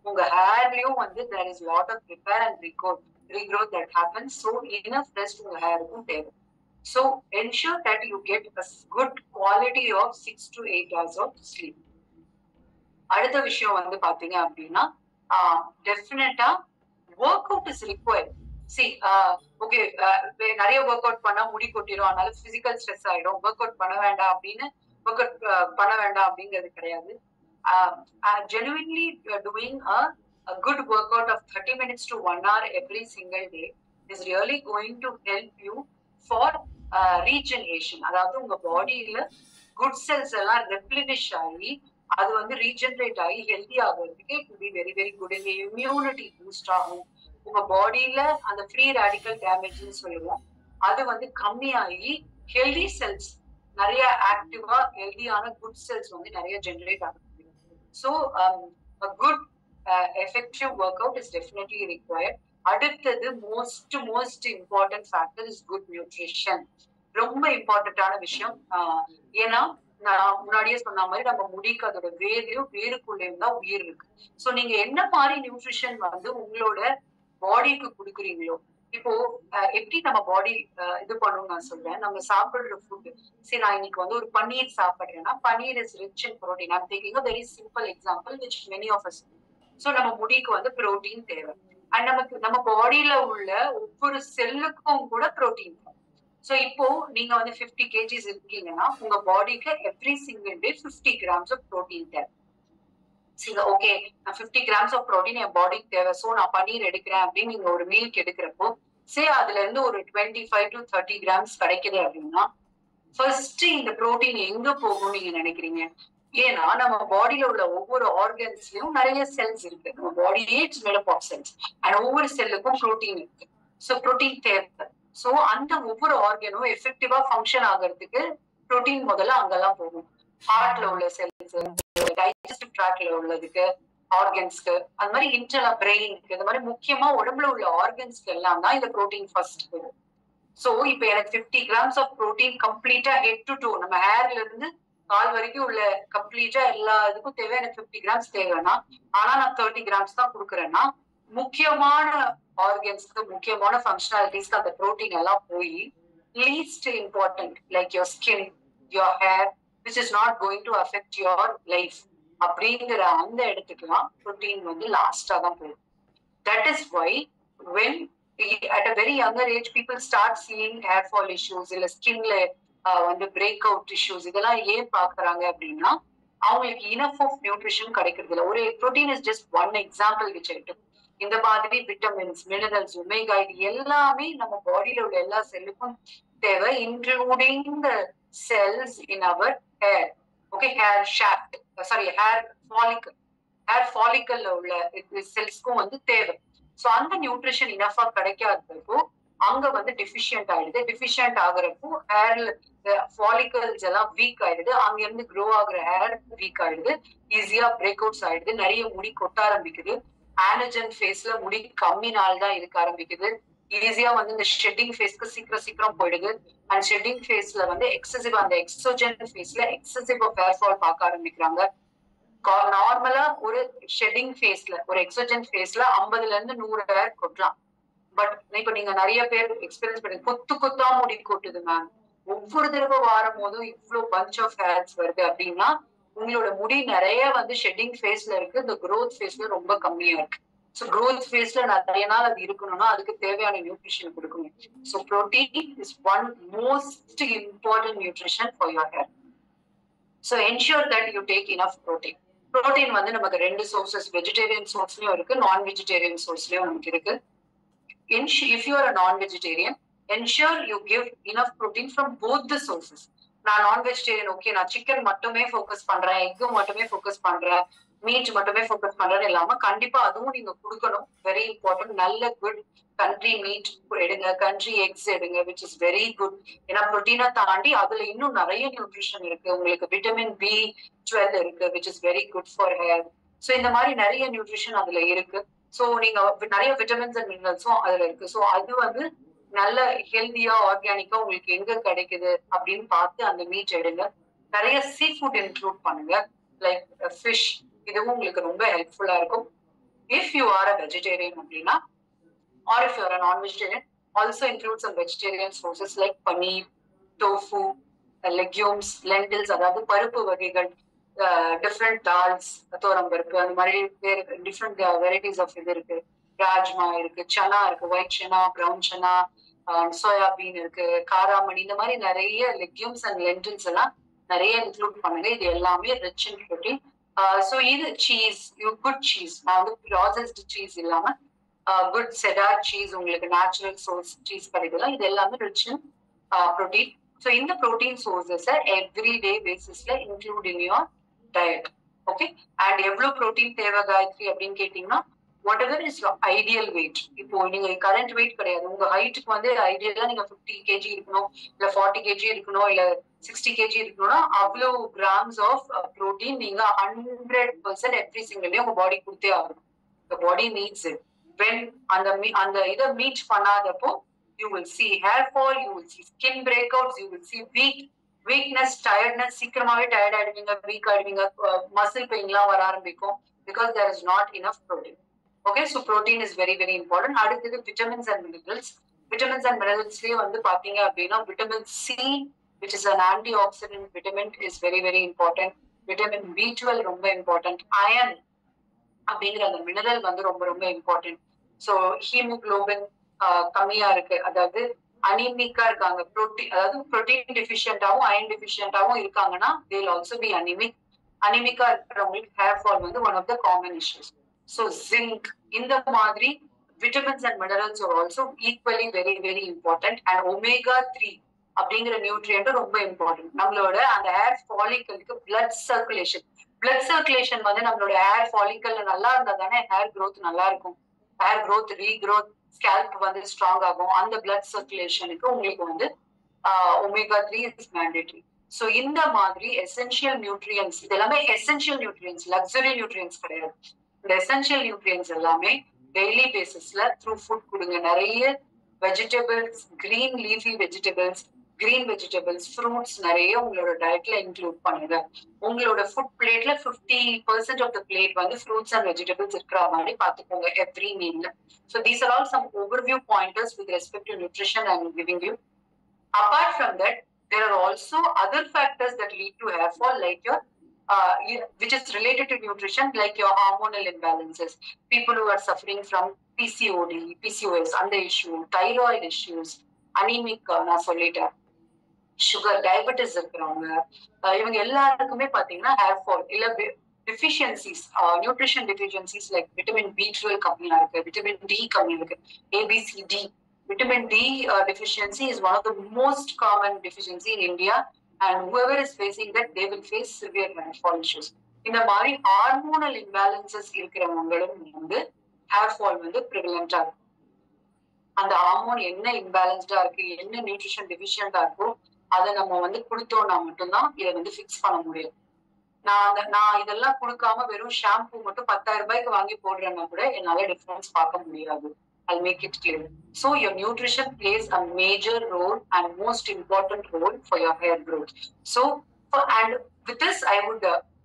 உங்க ஹேர்லயும் வந்து there is lot of repair and regrowth that happens. So enough rest உங்க ஹேருக்கும் தேவை. So ensure that you get a good quality of 6 to 8 hours of sleep. அடுத்த விஷயம் வந்து பாத்தீங்க அப்படின்னா, டெஃபினட்டா work out is required. C okay, நிறைய work out பண்ணா முடி கொட்டிடும், அதனால பிசிக்கல் ஸ்ட்ரெஸ் ஆயிடும், ஒர்க் அவுட் பண்ண வேண்டாம் அப்படின்னு ஒர்க் அவுட் பண்ண வேண்டாம் அப்படிங்கிறது கிடையாது. Genuinely doing a good workout of 30 minutes to 1 hour every single day is really going to help you for regeneration. அதாவது உங்க பாடியில குட் செல்ஸ் எல்லாம் ரெப்ளினிஷ் ஆகி அது வந்து ரீஜெனரேட் ஆகி ஹெல்தி ஆகிறதுக்கு it will be very, very good. இந்த இம்யூனிட்டி பூஸ்ட் ஆகும். உங்க பாடியில அந்த ஃப்ரீ ரேடிக்கல் டேமேஜ்னு சொல்லுவோம், அது வந்து கம்மியாகி ஹெல்தி செல்ஸ் நிறைய ஆக்டிவா ஹெல்தியான குட் செல்ஸ் வந்து நிறைய ஜெனரேட் ஆகும். So a good effective workout is definitely required. அடுத்தது most important factor is good nutrition. ரொம்ப இம்பார்ட்டன்டான விஷயம். ஏன்னா நான் முன்னாடியே சொன்ன மாதிரி நம்ம முடிக்கு அதோட வேருக்குள்ளேயும் தான் உயிர் இருக்கு. ஸோ நீங்க என்ன மாதிரி நியூட்ரிஷன் வந்து உங்களோட பாடிக்கு கொடுக்குறீங்களோ, இப்போ எப்படி நம்ம பாடி இது பண்ணணும்னு நான் சொல்றேன். நம்ம சாப்பிடுற ஃபுட், சரி நான் இன்னைக்கு வந்து ஒரு பன்னீர் சாப்பிடுறேன்னா, paneer is rich in protein. I'm taking a very simple example which many of us. So நம்ம முடிக்கு வந்து புரோட்டீன் தேவை. அண்ட் நமக்கு நம்ம பாடியில உள்ள ஒவ்வொரு செல்லுக்கும் கூட புரோட்டீன் தேவை. சோ இப்போ நீங்க வந்து 50 kgs இருக்கீங்கன்னா உங்க பாடிக்கு every single day 50 grams of protein தேவை. சரி ஓகே, நான் 50 grams ஆஃப் புரோட்டீன் என் பாடிக்கு தேவை, சோ நான் பன்னீர் எடுக்கிறேன் அப்படின்னு நீங்க ஒரு மீல்க்கு எடுக்கிறப்போ அதுல இருந்து ஒரு 25 to 30 grams கிடைக்குது அப்படின்னா ஃபர்ஸ்ட் இந்த புரோட்டீன் எங்க போகும் நீங்க நினைக்கிறீங்க? ஏன்னா நம்ம பாடியில உள்ள ஒவ்வொரு ஆர்கன்ஸ்லயும் நிறைய செல்ஸ் இருக்கு. நம்ம பாடியே it's made up of cells and ஒவ்வொரு செல்லுக்கும் புரோட்டீன் இருக்கு. சோ புரோட்டீன் தேவை. சோ அந்த ஒவ்வொரு ஆர்கனும் எஃபெக்டிவா ஃபங்க்ஷன் ஆகிறதுக்கு புரோட்டீன் முதல்ல அங்கெல்லாம் போகும். ஹார்ட்ல உள்ள செல்ஸ், டைஜஸ்டிவ் ட்ராக்ல உள்ளதுக்கு, ஆர்கன்ஸ்க்கு, அது மாதிரி இன்டர்னல் பிரெயினுக்கு, இந்த மாதிரி முக்கியமா உடம்புல உள்ள ஆர்கன்ஸ்க்கு எல்லாம் தான் இந்த புரோட்டீன் ஃபர்ஸ்ட் போகும். சோ இப்ப எனக்கு 50 grams ஆஃப் புரோட்டீன் கம்ப்ளீட்டா ஹெட் டு டோ, நம்ம ஹேர்ல இருந்து கால் வரைக்கும் உள்ள கம்ப்ளீட்டா எல்லா இதுக்கும் தேவை. எனக்கு 50 grams தேவைன்னா ஆனா நான் 30 grams தான் கொடுக்குறேன்னா முக்கியமான ஆர்கன்ஸ்க்கு, முக்கியமான ஃபங்க்ஷனாலிட்டிஸ்க்கு அந்த புரோட்டீன் எல்லாம் போய் least important like your skin, your hair which is not going to affect your life அப்படிங்கிற அந்த இடத்துக்குலாம் புரோட்டீன் வந்து லாஸ்டா தான் போகும். That is why when at a very younger age people start seeing hair fall issues இல்ல ஸ்கின்ல வந்து பிரேக் அவுட் இஷ்யூஸ், இதெல்லாம் ஏன் பாக்குறாங்க அப்படின்னா அவங்களுக்கு இனஃப் ஆஃப் நியூட்ரிஷன் கிடைக்கிறது இல்லை. ஒரு protein is just one example வச்சுக்கிட்டு இந்த மாதிரி விட்டமின்ஸ், மினரல்ஸ், ஒமேகா இது எல்லாமே நம்ம பாடியில உள்ள எல்லா செல்லுக்கும் தேவை, including the cells in our hair. Okay, hair shaft, sorry hair follicle, hair ஃபாலிக்கல்ல உள்ள செல்ஸ்க்கும் வந்து தேவை. சோ அந்த நியூட்ரிஷன் இனஃபா கிடைக்காதப்போ அங்க வந்து டெஃபிஷியன்ட் ஆயிடுது. டெஃபிஷியன்ட் ஆகுறப்போ ஹேர்ல ஃபாலிக்கல்ஸ் எல்லாம் வீக் ஆயிடுது, அங்க இருந்து க்ரோ ஆகுற ஹேர் வீக் ஆயிடுது, ஈஸியா பிரேக் அவுட்ஸ் ஆயிடுது, நிறைய முடி கொட்ட ஆரம்பிக்குது. ஆனஜன் ஃபேஸ்ல முடி கம்மி நாள் தான் இருக்க ஆரம்பிக்குது, ஈஸியா வந்து இந்த ஷெட்டிங் ஃபேஸ்க்கு சீக்கிரம் போயிடுது. அண்ட் ஷெட்டிங் ஃபேஸ்ல வந்து எக்ஸசிவ், அந்த எக்ஸோஜன் ஃபேஸ்ல எக்ஸசிவ் ஹேர் ஃபால் பார்க்க ஆரம்பிக்கிறாங்க. நார்மலா ஒரு ஷெட்டிங் ஃபேஸ்ல, ஒரு எக்ஸோஜன் ஃபேஸ்ல 50ல இருந்து 100 ஹேர் கொட்டலாம். பட் இப்ப நீங்க நிறைய பேர் எக்ஸ்பீரியன்ஸ் பண்ணி கொத்தா முடி கொட்டுது மேம், ஒவ்வொரு தடவை வாரும் போதும் இவ்வளவு பஞ்ச் ஆஃப் ஹேர்ஸ் வருது அப்படின்னா உங்களோட முடி நிறைய வந்து ஷெட்டிங் ஃபேஸ்ல இருக்கு, இந்த growth ஃபேஸ்ல ரொம்ப கம்மியா இருக்கு. ஸோ growth ஃபேஸ்ல நிறைய நாள் அது இருக்கணும்னா அதுக்கு தேவையான நியூட்ரிஷன் கொடுக்கணும். So protein is one most important nutrition for your hair. So ensure that you take enough protein. Protein வந்து நமக்கு 2 சோர்சஸ், வெஜிடேரியன் சோர்ஸ்லயும் இருக்கு, நான் வெஜிடேரியன் சோர்ஸ்லயும் நமக்கு இருக்கு. If you are a non-vegetarian, ensure you give enough protein from both the sources. நான் நான் vegetarian, okay நான் chicken மட்டுமே ஃபோக்கஸ் பண்றேன், எக் மட்டுமே ஃபோக்கஸ் பண்றேன், மீட் மட்டுமே ஃபோக்கஸ் பண்றேன்னு இல்லாம கண்டிப்பா அதுவும் நீங்க கொடுக்கணும். Very important. நல்ல குட் கண்ட்ரி மீட் எடுங்க, கண்ட்ரி எக்ஸ் எடுங்க, விச் இஸ் வெரி குட். ஏன்னா ப்ரோட்டீனை தாண்டி அதுல இன்னும் நிறைய நியூட்ரிஷன் இருக்கு. உங்களுக்கு விட்டமின் B12 இருக்கு, which is very good for hair. So இந்த மாதிரி நிறைய நியூட்ரிஷன் அதுல இருக்கு. சோ நீங்க நிறைய விட்டமின்ஸ் அண்ட் மினரல்ஸும் அதுல இருக்கு. சோ அது வந்து நல்ல ஹெல்தியா ஆர்கானிக்கா உங்களுக்கு எங்க கிடைக்குது அப்படின்னு பார்த்து அந்த மீட் எடுங்க. நிறைய சீ ஃபுட் இன்க்ளூட் பண்ணுங்க, லைக் ஃபிஷ், இதுவும் உங்களுக்கு ரொம்ப ஹெல்ப்ஃபுல்லா இருக்கும். If you are a vegetarian அப்படின்னா, or if you are a non vegetarian, also include some vegetarian sources like paneer, tofu, legumes, lentils, அதாவது பருப்பு வகைகள், டிஃப்ரெண்ட் டால்ஸ், தோரம் பருப்பு, அந்த மாதிரி டிஃப்ரெண்ட் வெரைட்டிஸ் ஆஃப் இது இருக்கு. ராஜ்மா இருக்கு, சனா இருக்கு, ஒயிட் சனா, ப்ரௌன் சனா, சோயாபீன் இருக்கு, காராமணி, இந்த மாதிரி நிறைய லெக்யூம்ஸ் அண்ட் லெண்டில்ஸ் எல்லாம் நிறைய இன்க்ளூட் பண்ணுங்க. இது எல்லாமே ரிச் இன் ப்ரோட்டீன். ஸோ இது சீஸ், குட் சீஸ், நான் வந்து ப்ராசஸ்டு சீஸ் இல்லாம குட் செடார் சீஸ், உங்களுக்கு நேச்சுரல் சோர்ஸ் சீஸ் கிடைக்கலாம். இது எல்லாமே ரிச் இன் ப்ரோட்டீன். ஸோ இந்த ப்ரோட்டீன் சோர்சஸை எவ்ரி டே பேசிஸ்ல include in your diet. Okay, and எவ்வளவு ப்ரோட்டீன் தேவை காயத்ரி அப்படின்னு கேட்டீங்கன்னா, whatever is ideal weight. இப்போ நீங்க கரண்ட் வெயிட் கிடையாது, உங்க ஹைட்டுக்கு வந்து ஐடியலா நீங்க 50 kg இருக்கணும், இல்ல 40 kg இருக்கணும், இல்ல 60 kg இருக்கணும்னா அவ்வளவு கிராம்ஸ் ஆஃப் ப்ரோட்டீன் நீங்க 100% எவ்ரி சிங்கிள் டே உங்க பாடி கொடுத்தே ஆகணும். the body needs it. when அந்த இதை meet பண்ணாதப்போ you will see hair fall, you will see skin breakouts, you will see weakness, tiredness, சீக்கிரமாவே டயர்ட் ஆயிடுவீங்க, வீக் ஆயிடுவீங்க, மசில் பெயின்லாம் வர ஆரம்பிக்கும், because there is not enough protein. Okay, so protein is very very important. அடுத்தது vitamins and minerals. Vitamins and mineralsலயே வந்து பாத்தீங்க அப்படின்னா vitamin C, which is an antioxidant vitamin, is very very important. Vitamin B12 ரொம்ப important. Iron, அப்படிங்கிற அந்த mineral வந்து ரொம்ப ரொம்ப இம்பார்ட்டன்ட். ஸோ ஹீமோகுளோபின் கம்மியா இருக்கு, அதாவது அனிமிக்கா இருக்காங்க, புரோட்டீன் அதாவது புரோட்டீன் டெஃபிஷியன்டாவும் அயன் டெஃபிஷியன்டாவும் இருக்காங்கன்னா தேல் ஆல்சோ பி அனிமிக். அனிமிக்கா இருக்கிறவங்களுக்கு ஹேர் ஃபால் வந்து one of the common issues. So zinc இந்த மாதிரி vitamins and minerals are also equally very very important. And omega 3 அப்படிங்கிற நியூட்ரியன்ட் ரொம்ப இம்பார்ட்டன்ட். நம்மளோட அந்த ஹேர் ஃபாலிக்கலுக்கு பிளட் சர்க்குலேஷன் வந்து நம்மளோட ஹேர் ஃபாலிக்கல் நல்லா இருந்தா தானே ஹேர் growth நல்லா இருக்கும். ஹேர் growth ரீக்ரோத் ஸ்கேல்ப் வந்து ஸ்ட்ராங் ஆகும். அந்த பிளட் சர்க்குலேஷனுக்கு உங்களுக்கு வந்து ஒமேகா 3 இஸ் மேண்டேட்டரி. ஸோ இந்த மாதிரி எசென்ஷியல் நியூட்ரியன்ஸ், இது எல்லாமே எசென்ஷியல் நியூட்ரியன்ஸ், லக்ஸரி நியூட்ரியன்ஸ் கிடையாது. இந்த எசென்ஷியல் நியூட்ரியன்ஸ் எல்லாமே டெய்லி பேசிஸ்ல த்ரூ ஃபுட் கொடுங்க. நிறைய vegetables, green leafy vegetables, green vegetables, fruits நிறைய உங்களோட டயட்ல இன்க்ளூட் பண்ணுங்க. உங்களோட ஃபுட் பிளேட்ல 50% ஆஃப் த பிளேட் வந்து ஃப்ரூட்ஸ் அண்ட் வெஜிடபிள்ஸ் இருக்கிற மாதிரி பார்த்துக்கோங்க எவ்ரி மீல்ல. So these are all some overview pointers with respect to nutrition I am giving you. Apart from that, there are also other factors that lead to hair fall, like your which is related to nutrition, like your hormonal imbalances. People who are suffering from PCOD, PCOS, and the issue, thyroid issues, anemic, நான் சொல்லிட்டேன், sugar, diabetes இருக்கிறவங்க, இவங்க எல்லாருக்குமே பாத்தீங்கன்னா hair fall இல்ல deficiencies, nutrition deficiencies like vitamin B12 கம்மியா இருக்கு, vitamin D கம்மியா இருக்கு, ABCD. Vitamin D deficiency is one of the most common deficiency in India, and whoever is facing that, they will face severe hair fall issues. இந்த மாதிரி hormonal imbalances இருக்கிறவங்களும் வந்து hair fall வந்து ப்ரிவலண்டா இருக்கும். அந்த hormone என்ன இம்பேலன்ஸ்டா இருக்கு, என்ன நியூட்ரிஷன் டெஃபிஷியன்டா இருக்கோ அதை நம்ம வந்து கொடுத்தோம்னா மட்டும்தான் இதை வந்து ஃபிக்ஸ் பண்ண முடியும். நான் இதெல்லாம் கொடுக்காம வெறும் ஷாம்பு மட்டும் 10,000 ரூபாய்க்கு வாங்கி போடுறேன்னா கூட என்னால டிஃபரன்ஸ் பார்க்க முடியாது. I'll make it clear. So your nutrition plays a major role and most important role for your hair growth. So and with this I would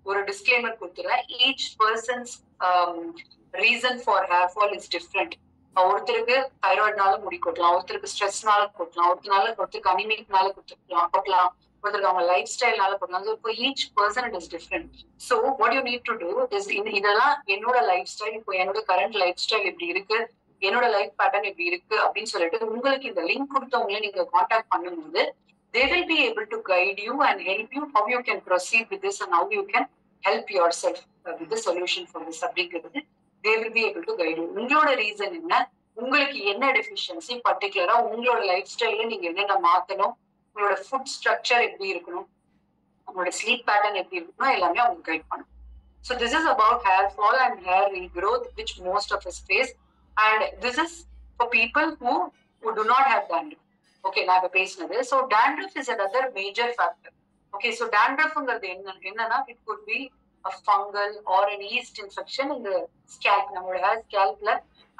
ஒரு disclaimer கொடுத்துறேன். Each person's reason for hair fall is different. ஒருத்தருக்கு தைராய்டுனால முடி கொட்டலாம், ஒருத்தருக்கு ஸ்ட்ரெஸ்னால கொட்டலாம், ஒருத்தருக்கு அனிமிக்னால கொட்டலாம், ஒருத்தருக்கு அவங்க life ஸ்டைல்னால கொட்டலாம். இப்போ each person it is different. So what you need to do is, இதெல்லாம் என்னோட லைஃப் ஸ்டைல், இப்போ என்னோட கரண்ட் லைஃப் ஸ்டைல் இப்படி இருக்கு, என்னோட லைஃப் பேட்டர்ன் இப்படி இருக்கு அப்படின்னு சொல்லிட்டு உங்களுக்கு இந்த லிங்க் கொடுத்தவங்களே நீங்க கான்டாக்ட் பண்ணும்போது they will be able to guide you and help you how you can proceed with this and how you can help yourself with the solution for this அப்படிங்கிறது they will be able to guide you. உங்களோட reason என்ன, உங்களுக்கு என்ன deficiency, பர்டிகுலரா உங்களோட life ஸ்டைல நீங்க என்னென்ன மாத்தணும், உங்களோட ஃபுட் ஸ்ட்ரக்சர் எப்படி இருக்கணும், உங்களோட ஸ்லீப் பேட்டர்ன் எப்படி இருக்கணும், எல்லாமே அவங்க கைட் பண்ணும். So this is about hair fall and hair regrowth which most of us face. And this is for people who do not have dandruff. Okay, நான் இப்ப பேசினது. So dandruff is another major factor. Okay, so dandruffங்கிறது என்னன்னா it could be a fungal or an yeast infection in the scalp. நம்மளோட hair ஸ்கேல்ப்ல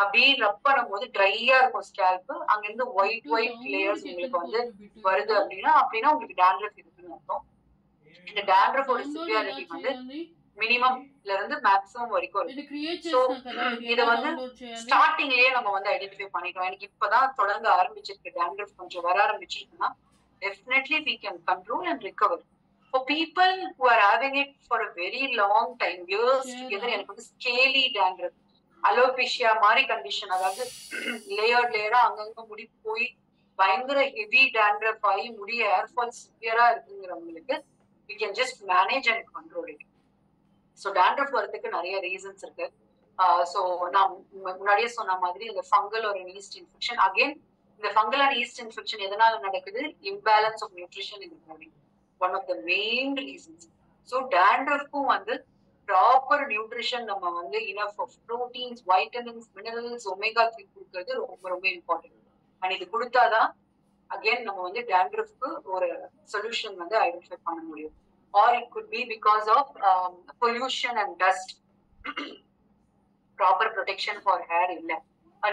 அப்படியே ரப் பண்ணும்போது ட்ரையா இருக்கும் scalp, அங்க இருந்து ஒயிட் லேயர்ஸ் உங்களுக்கு வந்து வருது அப்படின்னா உங்களுக்கு dandruff இருக்குன்னு அர்த்தம். இந்த dandruffோட சிவியாரிட்டி வந்து மினிமம்ல இருந்து மேக்ஸிமம் வரைக்கும் இருக்கு. ஸோ இதை வந்து ஸ்டார்டிங்லயே நம்ம வந்து ஐடென்டிஃபை பண்ணிட்டோம். எனக்கு இப்பதான் தொடங்க ஆரம்பிச்சிருக்கு, dandruff கொஞ்சம் வர ஆரம்பிச்சிருக்குன்னா definitely we can control and recover. For people who are having it for a very long time, years together, எனக்கு வந்து scaly dandruff, அலோபேஷியா மாதிரி கண்டிஷன், அதாவது லேயரா அங்கங்க முடி போய் பயங்கர ஹெவி dandruff ஆகி முடி ஹேர் ஃபால் சிவியரா இருக்குங்கிறவங்களுக்கு we can just manage and control it. ஸோ dandruff வரதுக்கு நிறைய ரீசன்ஸ் இருக்கு. ஸோ நான் முன்னாடியே சொன்ன மாதிரி இந்த ஃபங்கல் ஒரு ஈஸ்ட் இன்ஃபெக்ஷன், அகெயின் இந்த ஃபங்கல் அண்ட் ஈஸ்ட் இன்ஃபெக்ஷன் எதனால நடக்குது, imbalance of nutrition in the body, one of the main reasons. So dandruffக்கும் வந்து ப்ராப்பர் நியூட்ரிஷன் நம்ம வந்து enough of proteins, vitamins, minerals, omega 3 கொடுக்கறது ரொம்ப ரொம்ப இம்பார்ட்டன்ட். அண்ட் இது கொடுத்தாதான் அகெயின் நம்ம வந்து dandruffக்கு ஒரு சொல்யூஷன் வந்து ஐடென்டிஃபை பண்ண முடியும். Or it could be because of pollution and dust. Proper protection for hair illa.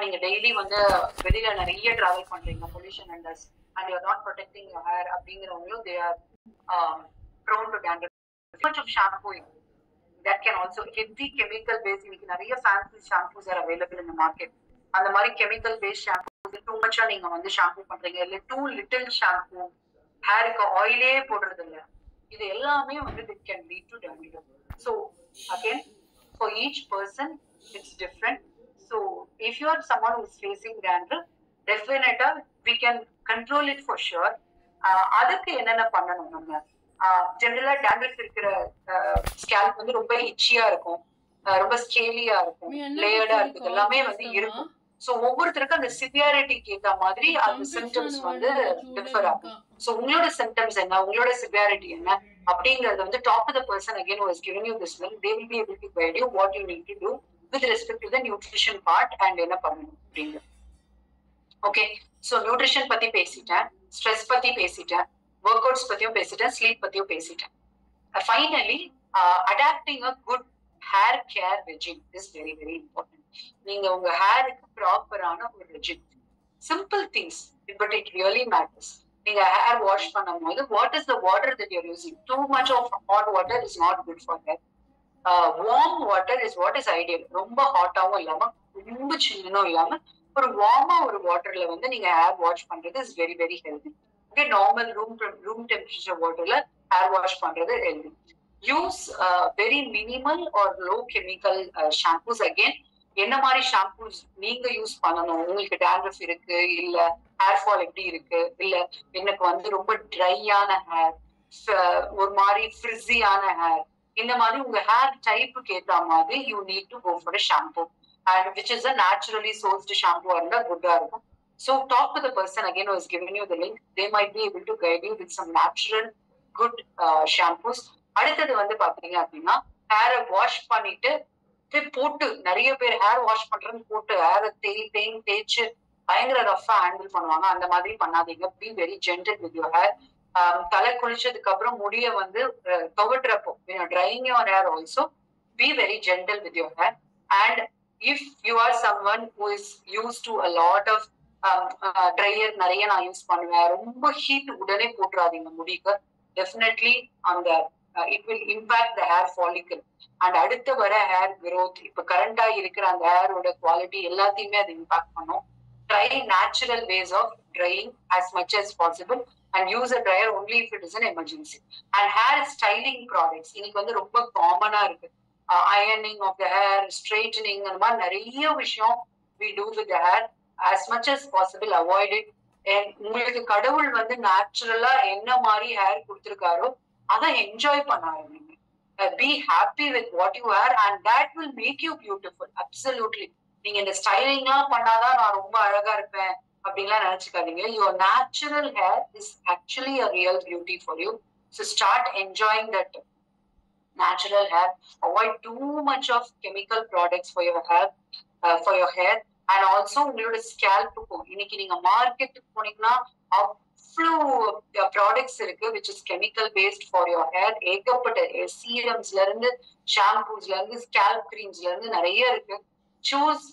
நீங்க டெய்லி வந்து வெளியில நிறைய டிராவல் பண்றீங்க, pollution and dust, and you are not protecting your hair அப்படிங்கிறவங்களும் they are prone to dandruff. Too much of shampooing, that can also heavy chemical based, இன்னைக்கு நிறைய fancy shampoos are available in the market. அந்த மாதிரி chemical based shampoos too much நீங்க வந்து shampoo பண்றீங்க, இல்ல too little shampoo, ஹேருக்கு ஆயிலே போடுறது இல்ல, இது எல்லாமே வந்து it can lead to dandruff. So again, for each person it's different. So if you are someone who is facing dandruff, definitely we can control it for sure. அதுக்கு என்னென்ன பண்ணணும் நம்ம? ஜெனரலா dandruff இருக்கிற ஸ்கேல்ப் வந்து ரொம்ப இச்சியா இருக்கும், ரொம்ப ஸ்கேலியா இருக்கும், லேயர்டா இருக்குது, எல்லாமே வந்து இருக்கும். சோ ஒவ்வொருத்தருக்கும் அந்த சிவியாரிட்டிக்கு ஏத்த மாதிரி அந்த சிம்டம்ஸ் வந்து டிஃபர் ஆகும். சோ உங்களோட சிம்டம்ஸ் என்ன, உங்களோட சிவியாரிட்டி என்ன அப்படிங்கறது வந்து talk to the person again who has given you this link. They will be able to guide you what you need to do with respect to the nutrition part and என்ன பண்ணணும் அப்படிங்க. Okay, so nutrition பத்தி பேசிட்டேன், stress பத்தி பேசிட்டேன், work outs பத்தியும் பேசிட்டேன், sleep பத்தியும் பேசிட்டேன். Finally, adapting a good hair care regime is very very important. நீங்க உங்க ஹேருக்கு ப்ராப்பரான ஒரு regime, simple things but it really matters. நீங்க ஹேர் வாஷ் பண்ணும்போது what is the water that you're using? Too much of hot water is not good for hair. Warm water is what is ideal. ரொம்ப ஹாட்டாவும் இல்லாம ரொம்ப சில்லுனும் இல்லாம ஒரு வார்மா ஒரு வாட்டர்ல வந்து நீங்க ஹேர் வாஷ் பண்றது is very very healthy. Okay, normal room temperature வாட்டர்ல ஹேர் வாஷ் பண்றது healthy. Use very minimal or low chemical shampoos. Again என்ன மாதிரி ஷாம்பூஸ் நீங்க யூஸ் பண்ணணும்? உங்களுக்கு dandruff இருக்கு, இல்ல ஹேர் ஃபால் எப்படி இருக்கு, இல்ல எனக்கு வந்து ரொம்ப ட்ரையான ஹேர், ஒரு மாதிரி ஃப்ரிஸியான ஹேர், இந்த மாதிரி உங்க ஹேர் டைப்புக்கு ஏத்த மாதிரி you need to go for a shampoo and which is a naturally sourced shampoo இருந்தா குட்டா இருக்கும். So talk to the person again who has given you the link. They might be able to guide you with some natural good shampoos. அடுத்தது வந்து பாத்தீங்க அப்படின்னா ஹேரை wash பண்ணிட்டு போட்டு, நிறைய பேர் ஹேர் வாஷ் பண்றேன்னு போட்டு ஹேரை தேய்ச்சு பயங்கர ரஃபா ஹேண்டில் பண்ணுவாங்க. அந்த மாதிரி பண்ணாதீங்க. Be very gentle with your hair. தலை குளிச்சதுக்கு அப்புறம் முடிய வந்து துவட்டுறப்போ drying your hair also be very gentle with your hair. And if you are someone who is used to a lot of dryer, நிறைய நான் யூஸ் பண்ணுவேன், ரொம்ப ஹீட் உடனே போட்டுறாதீங்க முடிக்கு. டெஃபினெட்லி அந்த it will impact the hair follicle and அடுத்த வர hair growth, இப்ப கரண்டா இருக்கிற அந்த ஹேரோட குவாலிட்டி எல்லாத்தையுமே அது இம்பாக்ட் பண்ணும். Try natural ways of drying as much as possible and use a dryer only if it is an emergency. And hair styling products இன்னைக்கு வந்து ரொம்ப காமனா இருக்கு. Ironing of the hair, straightening, அந்த மாதிரி நிறைய விஷயம் we do with the hair. As much as possible avoid it. உங்களுக்கு கடவுள் வந்து நேச்சுரலா என்ன மாதிரி ஹேர் கொடுத்திருக்காரோ அதை என்ஜாய் பண்ண ஆரம்பிங்க. Be happy with what you hair and that will make you beautiful. Absolutely. நீங்க இந்த ஸ்டைலிங்லாம் பண்ணாதான் நான் ரொம்ப அழகா இருப்பேன் அப்படின்லாம் நினைச்சுக்காதீங்க. Your natural hair is actually a real beauty for you. So start enjoying that natural hair. Avoid too much of chemical products for your hair. And also உங்களோட ஸ்கேல்ப்புக்கும் இன்னைக்கு நீங்க மார்க்கெட்டுக்கு போனீங்கன்னா அவ்வளோ ப்ராடக்ட்ஸ் இருக்கு which is chemical based for your hair. ஏகப்பட்ட சீரம்ஸ்ல இருந்து ஷாம்பூஸ்ல இருந்து ஸ்கேல்ப் கிரீம்ஸ்ல இருந்து நிறைய இருக்கு. Choose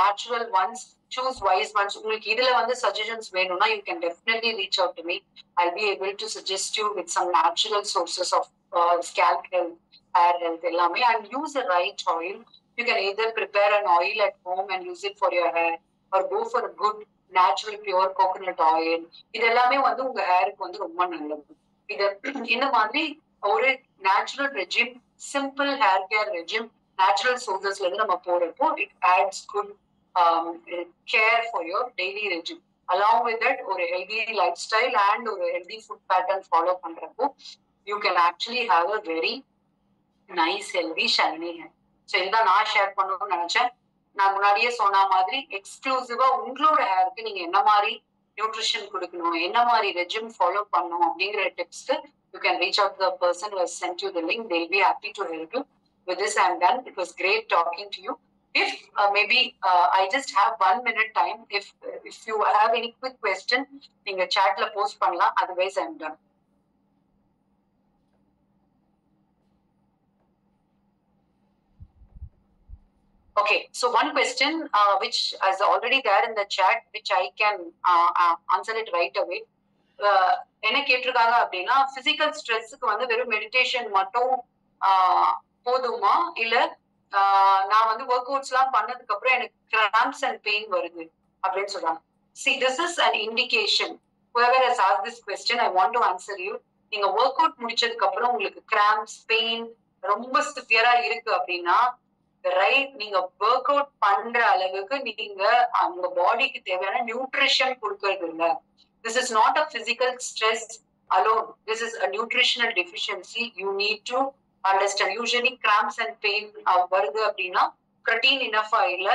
natural ones, choose wise ones. உங்களுக்கு இதுல வந்து சஜஷன்ஸ் வேணும்னா you can definitely reach out to me. I'll be able to suggest you with some natural sources of scalp health, hair health எல்லாமே. And use the right oil. You can either prepare an oil at home and use it for your hair or go for a good natural pure coconut oil. இது எல்லாமே வந்து உங்க ஹேருக்கு வந்து ரொம்ப நல்லது. இது இந்த மாதிரி ஒரு natural regime, simple hair care regime, natural சோர்சஸ்ல இருந்து நம்ம போறப்போ it adds good care for your daily regime. Along with that ஒரு ஹெல்தி லைஃப் ஸ்டைல் அண்ட் ஒரு ஹெல்தி ஃபுட் பேட்டர்ன் ஃபாலோ பண்றப்போ you can actually have a very nice healthy shiny hair. So இதுதான் நான் share பண்ணணும்னு நினைச்சேன். நான் முன்னாடியே சொன்ன மாதிரி எக்ஸ்க்ளூசிவா உங்களோட ஹேருக்கு நீங்க என்ன மாதிரி நியூட்ரிஷன் கொடுக்கணும், என்ன மாதிரி ரெஜிம் ஃபாலோ பண்ணணும் அப்படிங்கிற டிப்ஸ்க்கு you can reach out the person who has sent you the link. They will be happy to help you. With this I am done. It was great talking to you. If maybe I just have 1 minute time, if you have any quick question நீங்க chatல post பண்ணலாம். Otherwise I am done. Okay, so one question which is already there in the chat, which I can answer it right away. என்ன கேட்டிருக்காங்க அப்படின்னா, physical ஸ்ட்ரெஸ்ஸுக்கு வந்து வெறும் meditation மட்டும் போதுமா, இல்ல நான் வந்து ஒர்க் அவுட்ஸ் எல்லாம் பண்ணதுக்கு அப்புறம் எனக்கு கிராம்ப்ஸ் அண்ட் பெயின் வருது அப்படின்னு சொல்றாங்க. See, this is an indication. Whoever has asked this question, I want to answer you. நீங்க ஒர்க் அவுட் முடிச்சதுக்கு அப்புறம் உங்களுக்கு கிராம்ப்ஸ், பெயின், ரொம்ப சிவியரா இருக்கு அப்படின்னா ரைட் நீங்க ஒர்க் அவுட் பண்ற அளவுக்கு நீங்க அந்த பாடிக்கு தேவையான நியூட்ரிஷன் கொடுக்கறது இல்ல. This is not a physical stress alone. This is a nutritional deficiency. You need to understand. Usually cramps and pain வருது அப்படின்னா protein enough இல்ல,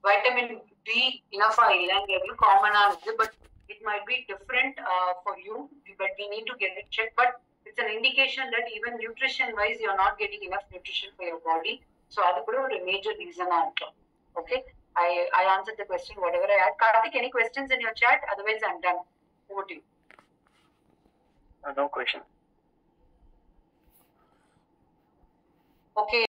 vitamin D enough இல்லங்கிறது காமனானது. But it might be different for you, but we need to get it checked. But it's an indication that even nutrition wise you're not getting enough nutrition for your body. So அது கூட ஒரு major reason இருக்கும். Okay, I answered the question whatever I had. Karthik, any questions in your chat? Otherwise I'm done. Over to you.
No question.
Okay.